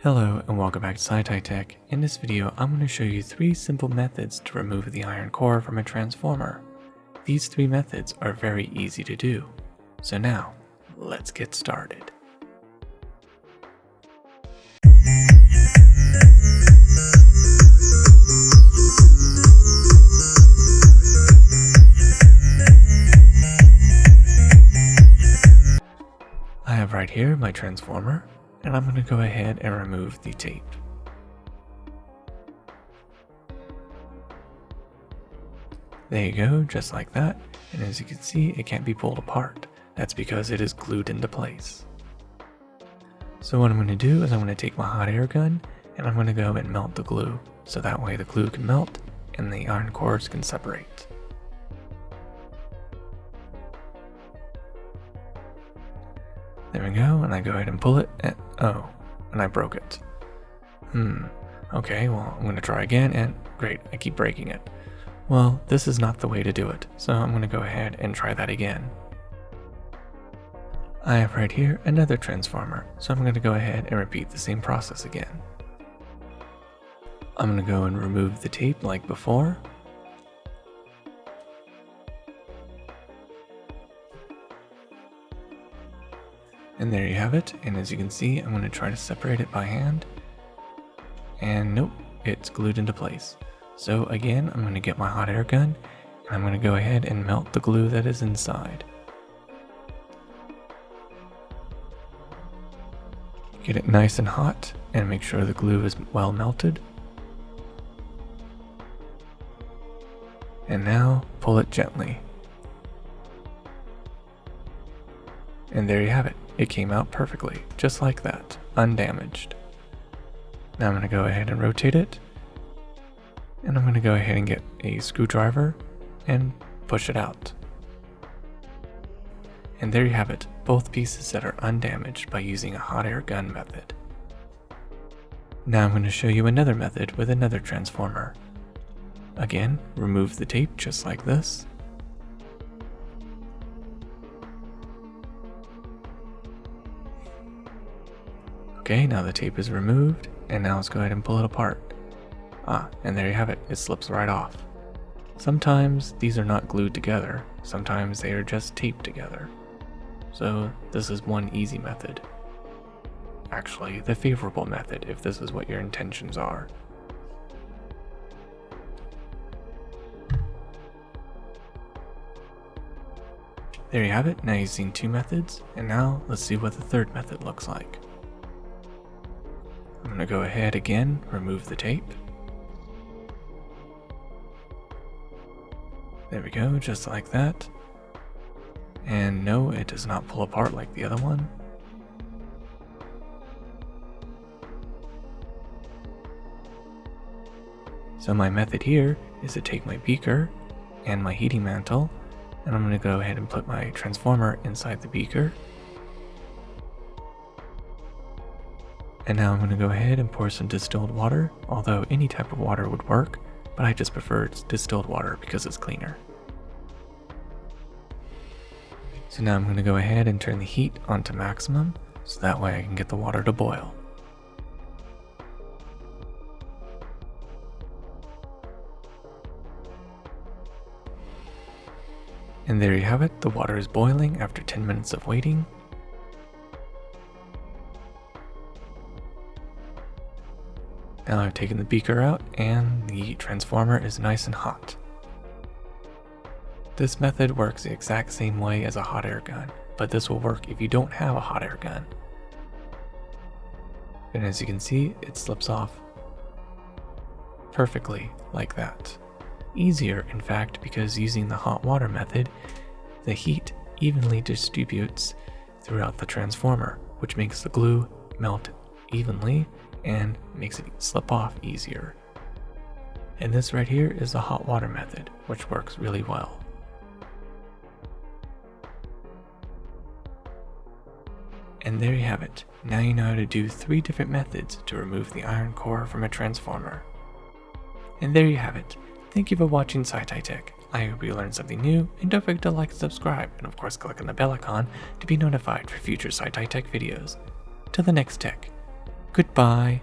Hello and welcome back to Sci-Tech. In this video, I'm going to show you 3 simple methods to remove the iron core from a transformer. These 3 methods are very easy to do. So now, let's get started. I have right here my transformer, and I'm going to go ahead and remove the tape. There you go, just like that, and as you can see, it can't be pulled apart. That's because it is glued into place. So what I'm going to do is I'm going to take my hot air gun, and I'm going to go and melt the glue, so that way the glue can melt and the iron cores can separate. There we go, and I go ahead and pull it, and and I broke it. Okay, well, I'm going to try again, and great, I keep breaking it. Well, this is not the way to do it, so I'm going to go ahead and try that again. I have right here another transformer, so I'm going to go ahead and repeat the same process again. I'm going to go and remove the tape like before. And there you have it, and as you can see, I'm going to try to separate it by hand. And nope, it's glued into place. So again, I'm going to get my hot air gun, and I'm going to go ahead and melt the glue that is inside. Get it nice and hot, and make sure the glue is well melted. And now, pull it gently. And there you have it. It came out perfectly, just like that, undamaged. Now I'm going to go ahead and rotate it. And I'm going to go ahead and get a screwdriver and push it out. And there you have it, both pieces that are undamaged by using a hot air gun method. Now I'm going to show you another method with another transformer. Again, remove the tape just like this. Okay, now the tape is removed, and now let's go ahead and pull it apart. And there you have it, it slips right off. Sometimes these are not glued together, sometimes they are just taped together. So this is one easy method. Actually, the favorable method if this is what your intentions are. There you have it, now you've seen 2 methods, and now let's see what the third method looks like. I'm going to go ahead again, remove the tape. There we go, just like that. And no, it does not pull apart like the other one. So my method here is to take my beaker and my heating mantle, and I'm going to go ahead and put my transformer inside the beaker. And now I'm going to go ahead and pour some distilled water, although any type of water would work, but I just prefer distilled water because it's cleaner. So now I'm going to go ahead and turn the heat onto maximum, so that way I can get the water to boil. And there you have it, the water is boiling after 10 minutes of waiting. Now I've taken the beaker out and the transformer is nice and hot. This method works the exact same way as a hot air gun, but this will work if you don't have a hot air gun. And as you can see, it slips off perfectly like that. Easier, in fact, because using the hot water method, the heat evenly distributes throughout the transformer, which makes the glue melt evenly and makes it slip off easier. And this right here is the hot water method, which works really well. And there you have it. Now you know how to do 3 different methods to remove the iron core from a transformer. And there you have it. Thank you for watching Sci-Tech. I hope you learned something new, and don't forget to like and subscribe, and of course click on the bell icon to be notified for future Sci-Tech videos. Till the next tech. Goodbye.